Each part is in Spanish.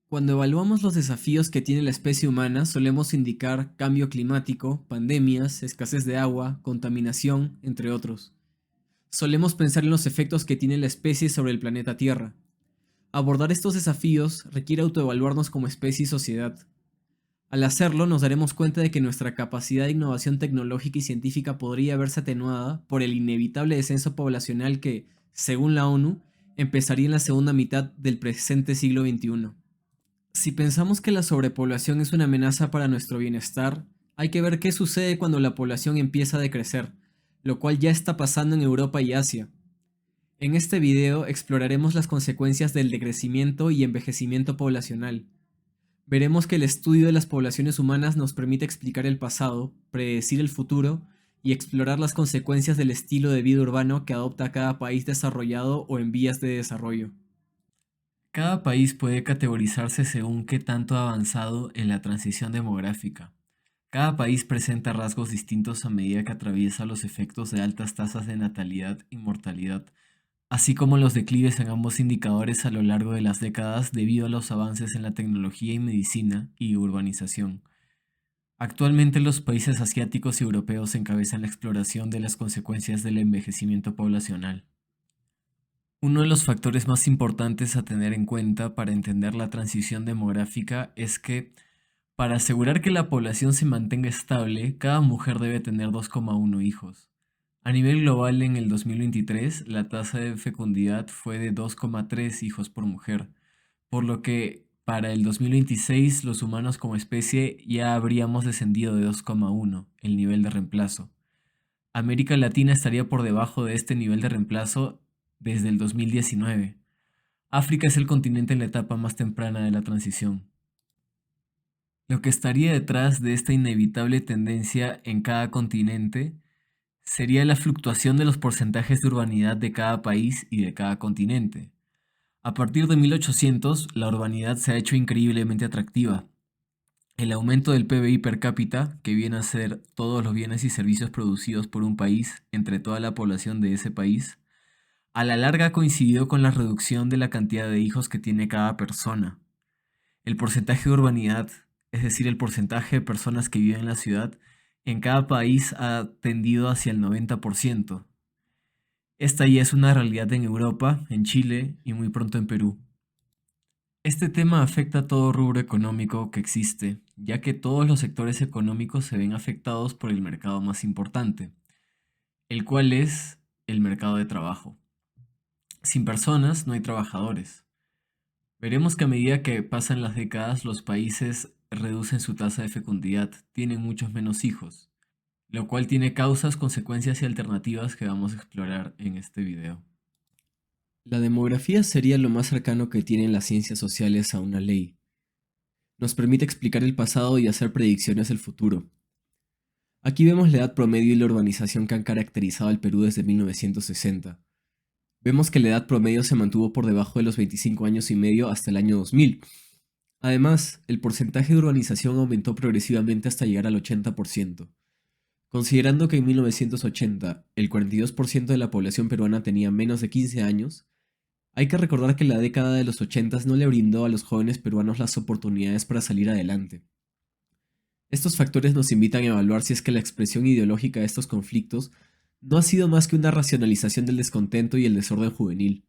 Cuando evaluamos los desafíos que tiene la especie humana, solemos indicar cambio climático, pandemias, escasez de agua, contaminación, entre otros. Solemos pensar en los efectos que tiene la especie sobre el planeta Tierra. Abordar estos desafíos requiere autoevaluarnos como especie y sociedad. Al hacerlo, nos daremos cuenta de que nuestra capacidad de innovación tecnológica y científica podría verse atenuada por el inevitable descenso poblacional que, según la ONU, empezaría en la segunda mitad del presente siglo XXI. Si pensamos que la sobrepoblación es una amenaza para nuestro bienestar, hay que ver qué sucede cuando la población empieza a decrecer, lo cual ya está pasando en Europa y Asia. En este video exploraremos las consecuencias del decrecimiento y envejecimiento poblacional. Veremos que el estudio de las poblaciones humanas nos permite explicar el pasado, predecir el futuro y explorar las consecuencias del estilo de vida urbano que adopta cada país desarrollado o en vías de desarrollo. Cada país puede categorizarse según qué tanto ha avanzado en la transición demográfica. Cada país presenta rasgos distintos a medida que atraviesa los efectos de altas tasas de natalidad y mortalidad, así como los declives en ambos indicadores a lo largo de las décadas debido a los avances en la tecnología y medicina y urbanización. Actualmente los países asiáticos y europeos encabezan la exploración de las consecuencias del envejecimiento poblacional. Uno de los factores más importantes a tener en cuenta para entender la transición demográfica es que, para asegurar que la población se mantenga estable, cada mujer debe tener 2,1 hijos. A nivel global, en el 2023, la tasa de fecundidad fue de 2,3 hijos por mujer, por lo que para el 2026 los humanos como especie ya habríamos descendido de 2,1, el nivel de reemplazo. América Latina estaría por debajo de este nivel de reemplazo desde el 2019. África es el continente en la etapa más temprana de la transición. Lo que estaría detrás de esta inevitable tendencia en cada continente sería la fluctuación de los porcentajes de urbanidad de cada país y de cada continente. A partir de 1800, la urbanidad se ha hecho increíblemente atractiva. El aumento del PBI per cápita, que viene a ser todos los bienes y servicios producidos por un país entre toda la población de ese país, a la larga coincidió con la reducción de la cantidad de hijos que tiene cada persona. El porcentaje de urbanidad, es decir, el porcentaje de personas que viven en la ciudad, en cada país ha tendido hacia el 90%. Esta ya es una realidad en Europa, en Chile y muy pronto en Perú. Este tema afecta a todo rubro económico que existe, ya que todos los sectores económicos se ven afectados por el mercado más importante, el cual es el mercado de trabajo. Sin personas no hay trabajadores. Veremos que a medida que pasan las décadas, los países reducen su tasa de fecundidad, tienen muchos menos hijos, lo cual tiene causas, consecuencias y alternativas que vamos a explorar en este video. La demografía sería lo más cercano que tienen las ciencias sociales a una ley. Nos permite explicar el pasado y hacer predicciones del futuro. Aquí vemos la edad promedio y la urbanización que han caracterizado al Perú desde 1960. Vemos que la edad promedio se mantuvo por debajo de los 25 años y medio hasta el año 2000. Además, el porcentaje de urbanización aumentó progresivamente hasta llegar al 80%. Considerando que en 1980 el 42% de la población peruana tenía menos de 15 años, hay que recordar que la década de los 80 no le brindó a los jóvenes peruanos las oportunidades para salir adelante. Estos factores nos invitan a evaluar si es que la expresión ideológica de estos conflictos no ha sido más que una racionalización del descontento y el desorden juvenil.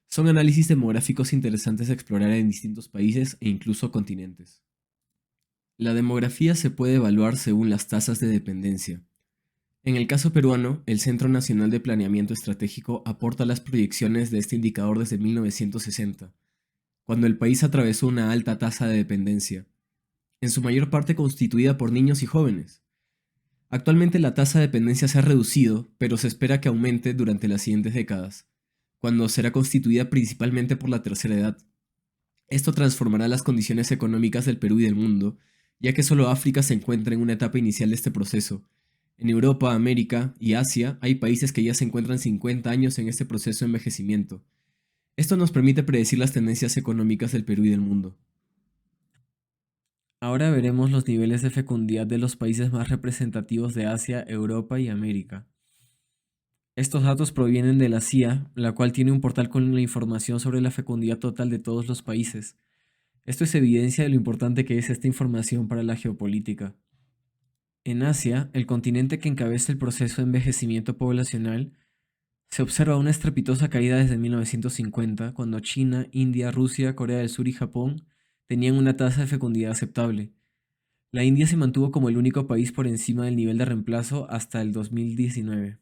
Son análisis demográficos interesantes a explorar en distintos países e incluso continentes. La demografía se puede evaluar según las tasas de dependencia. En el caso peruano, el Centro Nacional de Planeamiento Estratégico aporta las proyecciones de este indicador desde 1960, cuando el país atravesó una alta tasa de dependencia, en su mayor parte constituida por niños y jóvenes. Actualmente la tasa de dependencia se ha reducido, pero se espera que aumente durante las siguientes décadas, cuando será constituida principalmente por la tercera edad. Esto transformará las condiciones económicas del Perú y del mundo, ya que solo África se encuentra en una etapa inicial de este proceso. En Europa, América y Asia hay países que ya se encuentran 50 años en este proceso de envejecimiento. Esto nos permite predecir las tendencias económicas del Perú y del mundo. Ahora veremos los niveles de fecundidad de los países más representativos de Asia, Europa y América. Estos datos provienen de la CIA, la cual tiene un portal con la información sobre la fecundidad total de todos los países. Esto es evidencia de lo importante que es esta información para la geopolítica. En Asia, el continente que encabeza el proceso de envejecimiento poblacional, se observa una estrepitosa caída desde 1950, cuando China, India, Rusia, Corea del Sur y Japón tenían una tasa de fecundidad aceptable. La India se mantuvo como el único país por encima del nivel de reemplazo hasta el 2019.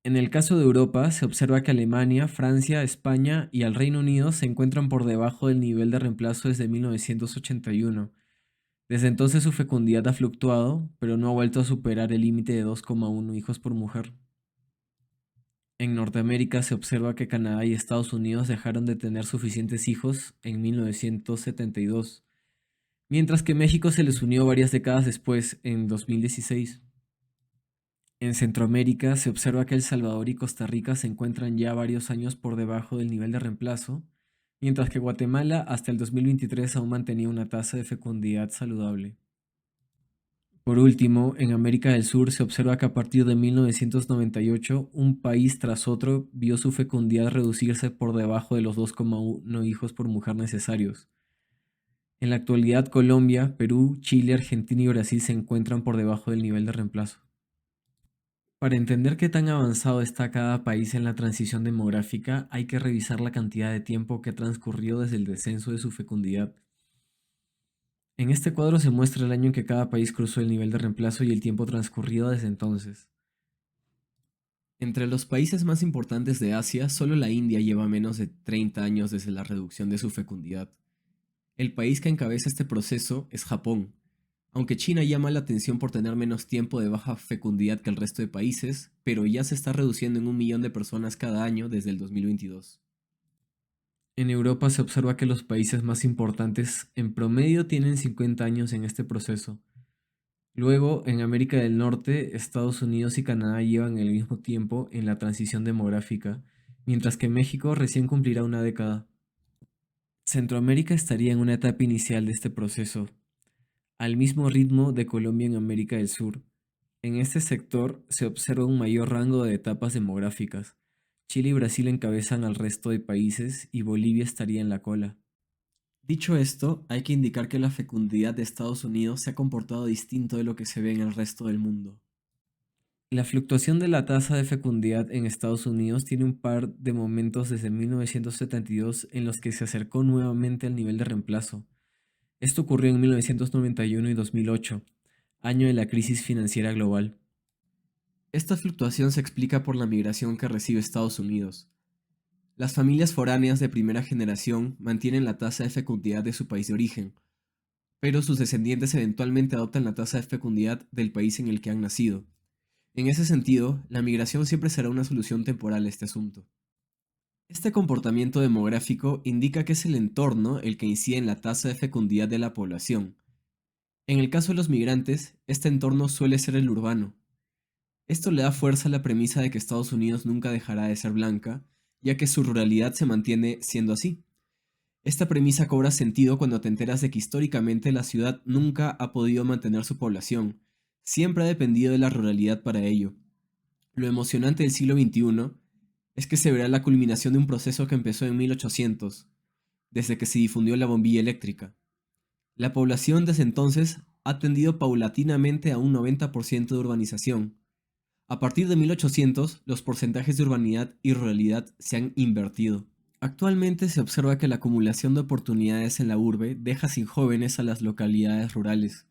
En el caso de Europa, se observa que Alemania, Francia, España y el Reino Unido se encuentran por debajo del nivel de reemplazo desde 1981. Desde entonces su fecundidad ha fluctuado, pero no ha vuelto a superar el límite de 2,1 hijos por mujer. En Norteamérica se observa que Canadá y Estados Unidos dejaron de tener suficientes hijos en 1972, mientras que México se les unió varias décadas después, en 2016. En Centroamérica se observa que El Salvador y Costa Rica se encuentran ya varios años por debajo del nivel de reemplazo, mientras que Guatemala hasta el 2023 aún mantenía una tasa de fecundidad saludable. Por último, en América del Sur se observa que a partir de 1998, un país tras otro vio su fecundidad reducirse por debajo de los 2,1 hijos por mujer necesarios. En la actualidad, Colombia, Perú, Chile, Argentina y Brasil se encuentran por debajo del nivel de reemplazo. Para entender qué tan avanzado está cada país en la transición demográfica, hay que revisar la cantidad de tiempo que ha transcurrido desde el descenso de su fecundidad. En este cuadro se muestra el año en que cada país cruzó el nivel de reemplazo y el tiempo transcurrido desde entonces. Entre los países más importantes de Asia, solo la India lleva menos de 30 años desde la reducción de su fecundidad. El país que encabeza este proceso es Japón, aunque China llama la atención por tener menos tiempo de baja fecundidad que el resto de países, pero ya se está reduciendo en 1 millón de personas cada año desde el 2022. En Europa se observa que los países más importantes en promedio tienen 50 años en este proceso. Luego, en América del Norte, Estados Unidos y Canadá llevan el mismo tiempo en la transición demográfica, mientras que México recién cumplirá una década. Centroamérica estaría en una etapa inicial de este proceso, al mismo ritmo de Colombia en América del Sur. En este sector se observa un mayor rango de etapas demográficas. Chile y Brasil encabezan al resto de países y Bolivia estaría en la cola. Dicho esto, hay que indicar que la fecundidad de Estados Unidos se ha comportado distinto de lo que se ve en el resto del mundo. La fluctuación de la tasa de fecundidad en Estados Unidos tiene un par de momentos desde 1972 en los que se acercó nuevamente al nivel de reemplazo. Esto ocurrió en 1991 y 2008, año de la crisis financiera global. Esta fluctuación se explica por la migración que recibe Estados Unidos. Las familias foráneas de primera generación mantienen la tasa de fecundidad de su país de origen, pero sus descendientes eventualmente adoptan la tasa de fecundidad del país en el que han nacido. En ese sentido, la migración siempre será una solución temporal a este asunto. Este comportamiento demográfico indica que es el entorno el que incide en la tasa de fecundidad de la población. En el caso de los migrantes, este entorno suele ser el urbano. Esto le da fuerza a la premisa de que Estados Unidos nunca dejará de ser blanca, ya que su ruralidad se mantiene siendo así. Esta premisa cobra sentido cuando te enteras de que históricamente la ciudad nunca ha podido mantener su población, siempre ha dependido de la ruralidad para ello. Lo emocionante del siglo XXI es que se verá la culminación de un proceso que empezó en 1800, desde que se difundió la bombilla eléctrica. La población desde entonces ha tendido paulatinamente a un 90% de urbanización. A partir de 1800, los porcentajes de urbanidad y ruralidad se han invertido. Actualmente se observa que la acumulación de oportunidades en la urbe deja sin jóvenes a las localidades rurales.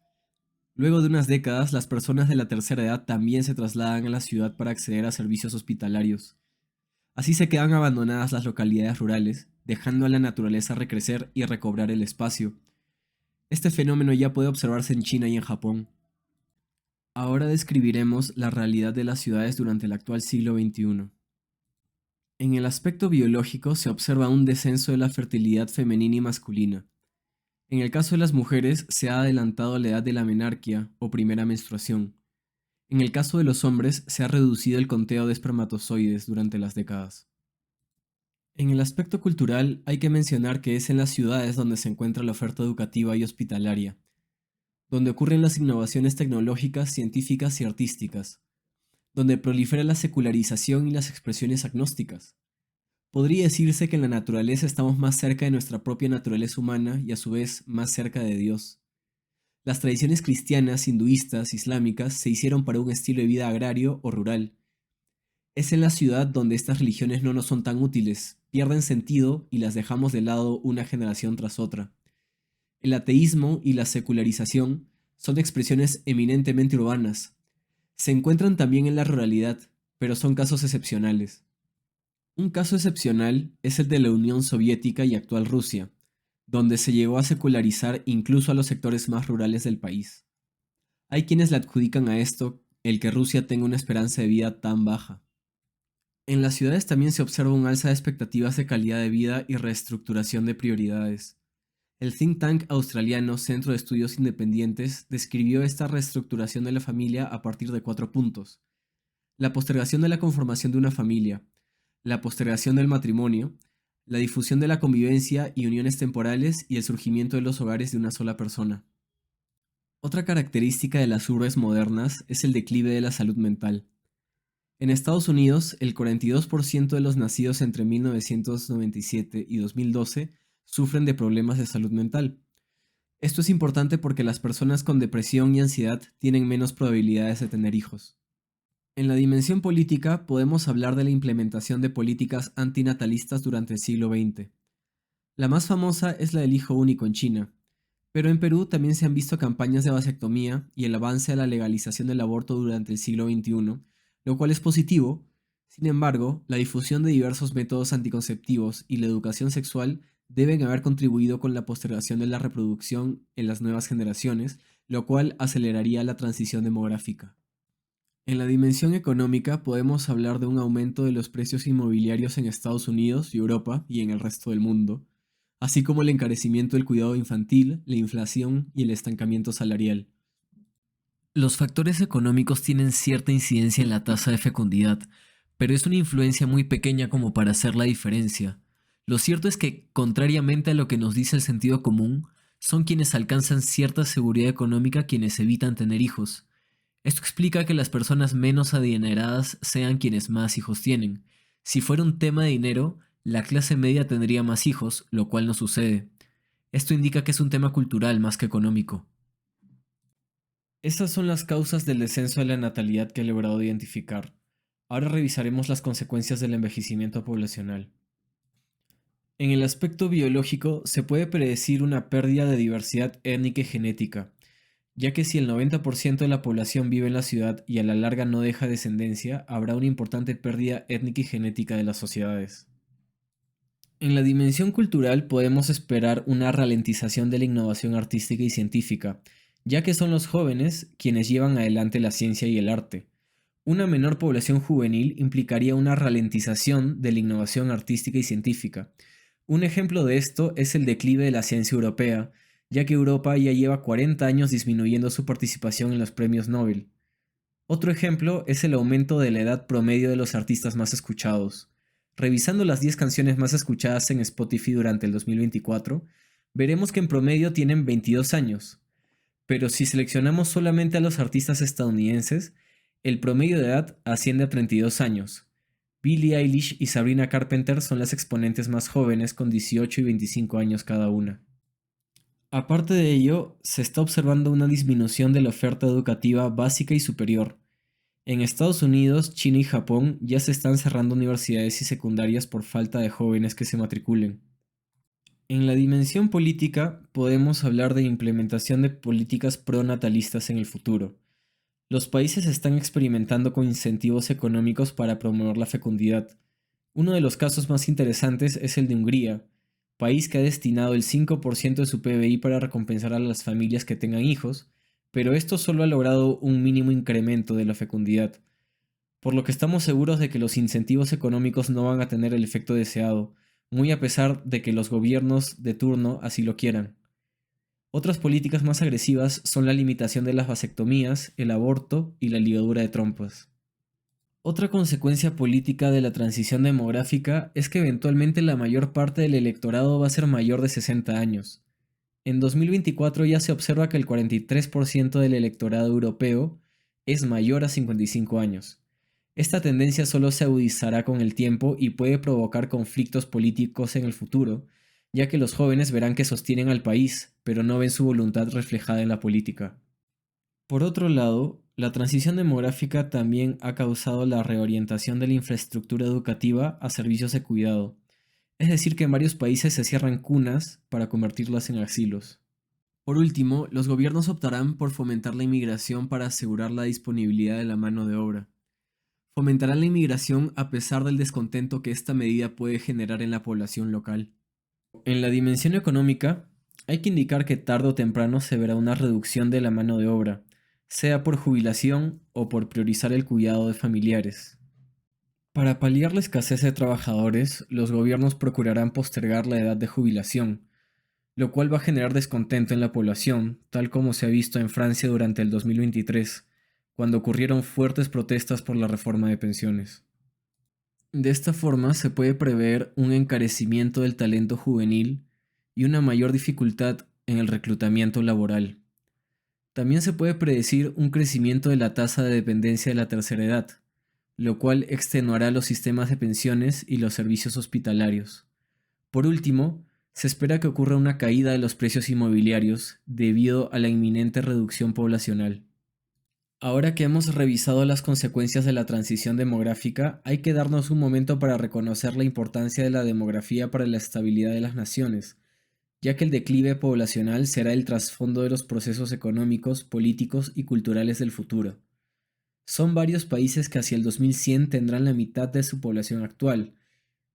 Luego de unas décadas, las personas de la tercera edad también se trasladan a la ciudad para acceder a servicios hospitalarios. Así se quedan abandonadas las localidades rurales, dejando a la naturaleza recrecer y recobrar el espacio. Este fenómeno ya puede observarse en China y en Japón. Ahora describiremos la realidad de las ciudades durante el actual siglo XXI. En el aspecto biológico se observa un descenso de la fertilidad femenina y masculina. En el caso de las mujeres se ha adelantado la edad de la menarquia o primera menstruación. En el caso de los hombres se ha reducido el conteo de espermatozoides durante las décadas. En el aspecto cultural hay que mencionar que es en las ciudades donde se encuentra la oferta educativa y hospitalaria, donde ocurren las innovaciones tecnológicas, científicas y artísticas, donde prolifera la secularización y las expresiones agnósticas. Podría decirse que en la naturaleza estamos más cerca de nuestra propia naturaleza humana y a su vez más cerca de Dios. Las tradiciones cristianas, hinduistas, islámicas se hicieron para un estilo de vida agrario o rural. Es en la ciudad donde estas religiones no nos son tan útiles, pierden sentido y las dejamos de lado una generación tras otra. El ateísmo y la secularización son expresiones eminentemente urbanas. Se encuentran también en la ruralidad, pero son casos excepcionales. Un caso excepcional es el de la Unión Soviética y actual Rusia, donde se llegó a secularizar incluso a los sectores más rurales del país. Hay quienes le adjudican a esto el que Rusia tenga una esperanza de vida tan baja. En las ciudades también se observa un alza de expectativas de calidad de vida y reestructuración de prioridades. El think tank australiano Centro de Estudios Independientes describió esta reestructuración de la familia a partir de 4 puntos. La postergación de la conformación de una familia, la postergación del matrimonio, la difusión de la convivencia y uniones temporales y el surgimiento de los hogares de una sola persona. Otra característica de las urbes modernas es el declive de la salud mental. En Estados Unidos, el 42% de los nacidos entre 1997 y 2012 sufren de problemas de salud mental. Esto es importante porque las personas con depresión y ansiedad tienen menos probabilidades de tener hijos. En la dimensión política podemos hablar de la implementación de políticas antinatalistas durante el siglo XX. La más famosa es la del hijo único en China, pero en Perú también se han visto campañas de vasectomía y el avance a la legalización del aborto durante el siglo XXI, lo cual es positivo. Sin embargo, la difusión de diversos métodos anticonceptivos y la educación sexual deben haber contribuido con la postergación de la reproducción en las nuevas generaciones, lo cual aceleraría la transición demográfica. En la dimensión económica podemos hablar de un aumento de los precios inmobiliarios en Estados Unidos y Europa y en el resto del mundo, así como el encarecimiento del cuidado infantil, la inflación y el estancamiento salarial. Los factores económicos tienen cierta incidencia en la tasa de fecundidad, pero es una influencia muy pequeña como para hacer la diferencia. Lo cierto es que, contrariamente a lo que nos dice el sentido común, son quienes alcanzan cierta seguridad económica quienes evitan tener hijos. Esto explica que las personas menos adineradas sean quienes más hijos tienen. Si fuera un tema de dinero, la clase media tendría más hijos, lo cual no sucede. Esto indica que es un tema cultural más que económico. Estas son las causas del descenso de la natalidad que he logrado identificar. Ahora revisaremos las consecuencias del envejecimiento poblacional. En el aspecto biológico, se puede predecir una pérdida de diversidad étnica y genética, ya que si el 90% de la población vive en la ciudad y a la larga no deja descendencia, habrá una importante pérdida étnica y genética de las sociedades. En la dimensión cultural podemos esperar una ralentización de la innovación artística y científica, ya que son los jóvenes quienes llevan adelante la ciencia y el arte. Una menor población juvenil implicaría una ralentización de la innovación artística y científica. Un ejemplo de esto es el declive de la ciencia europea, ya que Europa ya lleva 40 años disminuyendo su participación en los premios Nobel. Otro ejemplo es el aumento de la edad promedio de los artistas más escuchados. Revisando las 10 canciones más escuchadas en Spotify durante el 2024, veremos que en promedio tienen 22 años. Pero si seleccionamos solamente a los artistas estadounidenses, el promedio de edad asciende a 32 años. Billie Eilish y Sabrina Carpenter son las exponentes más jóvenes con 18 y 25 años cada una. Aparte de ello, se está observando una disminución de la oferta educativa básica y superior. En Estados Unidos, China y Japón ya se están cerrando universidades y secundarias por falta de jóvenes que se matriculen. En la dimensión política, podemos hablar de implementación de políticas pronatalistas en el futuro. Los países están experimentando con incentivos económicos para promover la fecundidad. Uno de los casos más interesantes es el de Hungría, país que ha destinado el 5% de su PBI para recompensar a las familias que tengan hijos, pero esto solo ha logrado un mínimo incremento de la fecundidad, por lo que estamos seguros de que los incentivos económicos no van a tener el efecto deseado, muy a pesar de que los gobiernos de turno así lo quieran. Otras políticas más agresivas son la limitación de las vasectomías, el aborto y la ligadura de trompas. Otra consecuencia política de la transición demográfica es que eventualmente la mayor parte del electorado va a ser mayor de 60 años. En 2024 ya se observa que el 43% del electorado europeo es mayor a 55 años. Esta tendencia solo se agudizará con el tiempo y puede provocar conflictos políticos en el futuro, ya que los jóvenes verán que sostienen al país, pero no ven su voluntad reflejada en la política. Por otro lado, la transición demográfica también ha causado la reorientación de la infraestructura educativa a servicios de cuidado, es decir, que en varios países se cierran cunas para convertirlas en asilos. Por último, los gobiernos optarán por fomentar la inmigración para asegurar la disponibilidad de la mano de obra. Fomentarán la inmigración a pesar del descontento que esta medida puede generar en la población local. En la dimensión económica, hay que indicar que tarde o temprano se verá una reducción de la mano de obra, sea por jubilación o por priorizar el cuidado de familiares. Para paliar la escasez de trabajadores, los gobiernos procurarán postergar la edad de jubilación, lo cual va a generar descontento en la población, tal como se ha visto en Francia durante el 2023, cuando ocurrieron fuertes protestas por la reforma de pensiones. De esta forma se puede prever un encarecimiento del talento juvenil y una mayor dificultad en el reclutamiento laboral. También se puede predecir un crecimiento de la tasa de dependencia de la tercera edad, lo cual extenuará los sistemas de pensiones y los servicios hospitalarios. Por último, se espera que ocurra una caída de los precios inmobiliarios debido a la inminente reducción poblacional. Ahora que hemos revisado las consecuencias de la transición demográfica, hay que darnos un momento para reconocer la importancia de la demografía para la estabilidad de las naciones, ya que el declive poblacional será el trasfondo de los procesos económicos, políticos y culturales del futuro. Son varios países que hacia el 2100 tendrán la mitad de su población actual.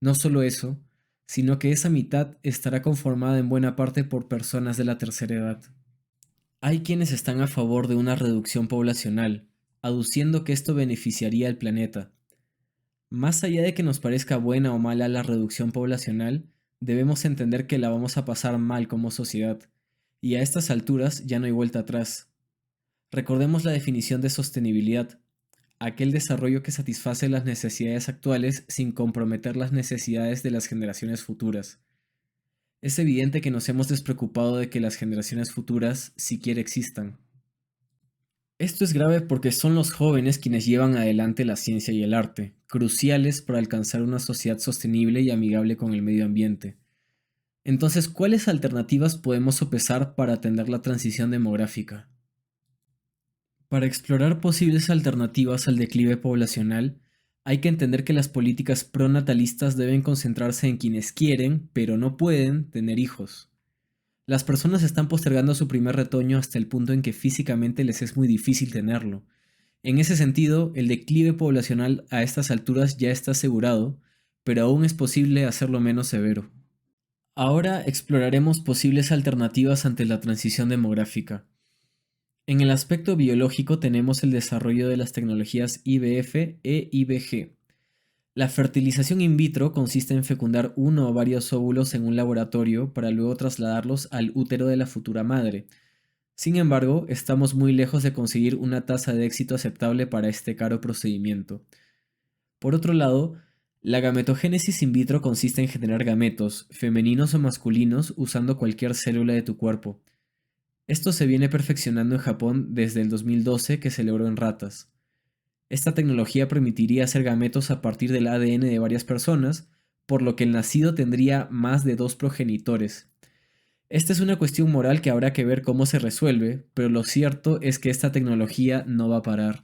No solo eso, sino que esa mitad estará conformada en buena parte por personas de la tercera edad. Hay quienes están a favor de una reducción poblacional, aduciendo que esto beneficiaría al planeta. Más allá de que nos parezca buena o mala la reducción poblacional, debemos entender que la vamos a pasar mal como sociedad, y a estas alturas ya no hay vuelta atrás. Recordemos la definición de sostenibilidad, aquel desarrollo que satisface las necesidades actuales sin comprometer las necesidades de las generaciones futuras. Es evidente que nos hemos despreocupado de que las generaciones futuras siquiera existan. Esto es grave porque son los jóvenes quienes llevan adelante la ciencia y el arte, cruciales para alcanzar una sociedad sostenible y amigable con el medio ambiente. Entonces, ¿cuáles alternativas podemos sopesar para atender la transición demográfica? Para explorar posibles alternativas al declive poblacional, hay que entender que las políticas pronatalistas deben concentrarse en quienes quieren, pero no pueden, tener hijos. Las personas están postergando su primer retoño hasta el punto en que físicamente les es muy difícil tenerlo. En ese sentido, el declive poblacional a estas alturas ya está asegurado, pero aún es posible hacerlo menos severo. Ahora exploraremos posibles alternativas ante la transición demográfica. En el aspecto biológico tenemos el desarrollo de las tecnologías IVF e IVG. La fertilización in vitro consiste en fecundar uno o varios óvulos en un laboratorio para luego trasladarlos al útero de la futura madre. Sin embargo, estamos muy lejos de conseguir una tasa de éxito aceptable para este caro procedimiento. Por otro lado, la gametogénesis in vitro consiste en generar gametos, femeninos o masculinos, usando cualquier célula de tu cuerpo. Esto se viene perfeccionando en Japón desde el 2012 que se logró en ratas. Esta tecnología permitiría hacer gametos a partir del ADN de varias personas, por lo que el nacido tendría más de dos progenitores. Esta es una cuestión moral que habrá que ver cómo se resuelve, pero lo cierto es que esta tecnología no va a parar.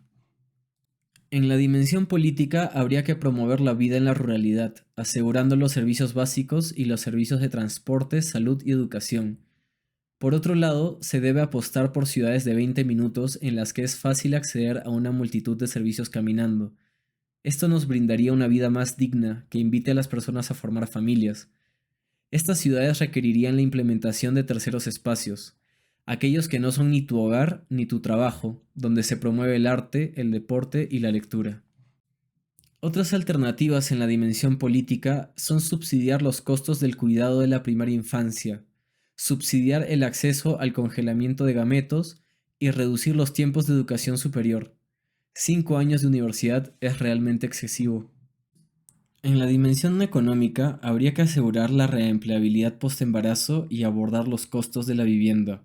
En la dimensión política habría que promover la vida en la ruralidad, asegurando los servicios básicos y los servicios de transporte, salud y educación. Por otro lado, se debe apostar por ciudades de 20 minutos en las que es fácil acceder a una multitud de servicios caminando. Esto nos brindaría una vida más digna que invite a las personas a formar familias. Estas ciudades requerirían la implementación de terceros espacios, aquellos que no son ni tu hogar ni tu trabajo, donde se promueve el arte, el deporte y la lectura. Otras alternativas en la dimensión política son subsidiar los costos del cuidado de la primaria infancia, subsidiar el acceso al congelamiento de gametos y reducir los tiempos de educación superior. 5 años de universidad es realmente excesivo. En la dimensión económica habría que asegurar la reempleabilidad postembarazo y abordar los costos de la vivienda.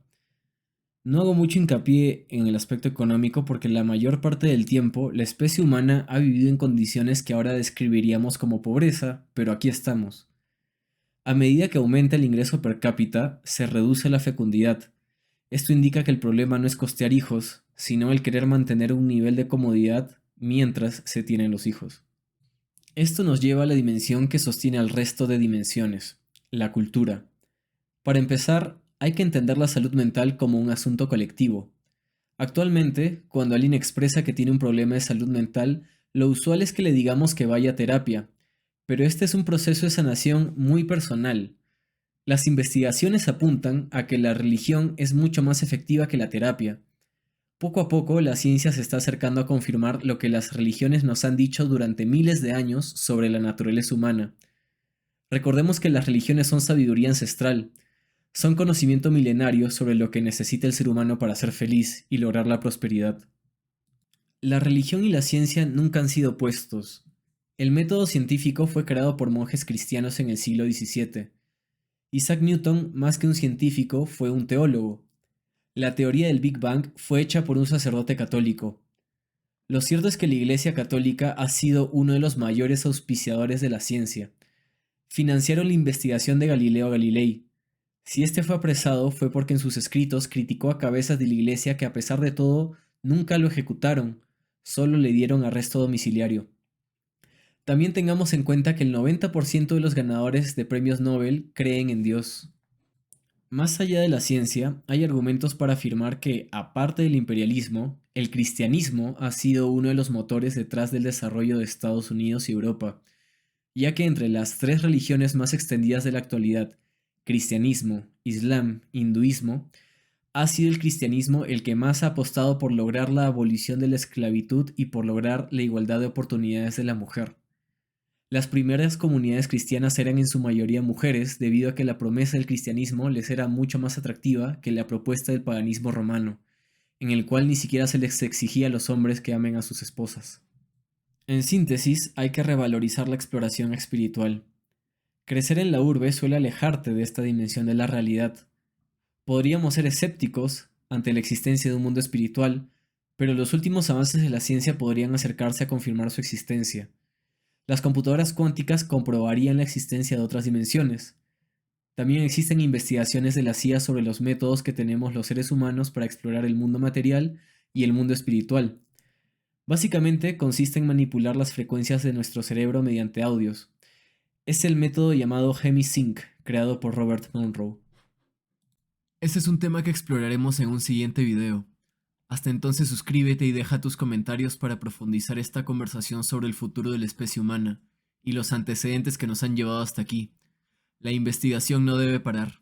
No hago mucho hincapié en el aspecto económico porque la mayor parte del tiempo la especie humana ha vivido en condiciones que ahora describiríamos como pobreza, pero aquí estamos. A medida que aumenta el ingreso per cápita, se reduce la fecundidad. Esto indica que el problema no es costear hijos, sino el querer mantener un nivel de comodidad mientras se tienen los hijos. Esto nos lleva a la dimensión que sostiene al resto de dimensiones, la cultura. Para empezar, hay que entender la salud mental como un asunto colectivo. Actualmente, cuando alguien expresa que tiene un problema de salud mental, lo usual es que le digamos que vaya a terapia, pero este es un proceso de sanación muy personal. Las investigaciones apuntan a que la religión es mucho más efectiva que la terapia. Poco a poco, la ciencia se está acercando a confirmar lo que las religiones nos han dicho durante miles de años sobre la naturaleza humana. Recordemos que las religiones son sabiduría ancestral, son conocimiento milenario sobre lo que necesita el ser humano para ser feliz y lograr la prosperidad. La religión y la ciencia nunca han sido opuestos. El método científico fue creado por monjes cristianos en el siglo XVII. Isaac Newton, más que un científico, fue un teólogo. La teoría del Big Bang fue hecha por un sacerdote católico. Lo cierto es que la Iglesia Católica ha sido uno de los mayores auspiciadores de la ciencia. Financiaron la investigación de Galileo Galilei. Si este fue apresado fue porque en sus escritos criticó a cabezas de la Iglesia que a pesar de todo nunca lo ejecutaron, solo le dieron arresto domiciliario. También tengamos en cuenta que el 90% de los ganadores de premios Nobel creen en Dios. Más allá de la ciencia, hay argumentos para afirmar que, aparte del imperialismo, el cristianismo ha sido uno de los motores detrás del desarrollo de Estados Unidos y Europa, ya que entre las tres religiones más extendidas de la actualidad, cristianismo, islam, hinduismo, ha sido el cristianismo el que más ha apostado por lograr la abolición de la esclavitud y por lograr la igualdad de oportunidades de la mujer. Las primeras comunidades cristianas eran en su mayoría mujeres debido a que la promesa del cristianismo les era mucho más atractiva que la propuesta del paganismo romano, en el cual ni siquiera se les exigía a los hombres que amen a sus esposas. En síntesis, hay que revalorizar la exploración espiritual. Crecer en la urbe suele alejarte de esta dimensión de la realidad. Podríamos ser escépticos ante la existencia de un mundo espiritual, pero los últimos avances de la ciencia podrían acercarse a confirmar su existencia. Las computadoras cuánticas comprobarían la existencia de otras dimensiones. También existen investigaciones de la CIA sobre los métodos que tenemos los seres humanos para explorar el mundo material y el mundo espiritual. Básicamente consiste en manipular las frecuencias de nuestro cerebro mediante audios. Es el método llamado HemiSync, creado por Robert Monroe. Este es un tema que exploraremos en un siguiente video. Hasta entonces suscríbete y deja tus comentarios para profundizar esta conversación sobre el futuro de la especie humana y los antecedentes que nos han llevado hasta aquí. La investigación no debe parar.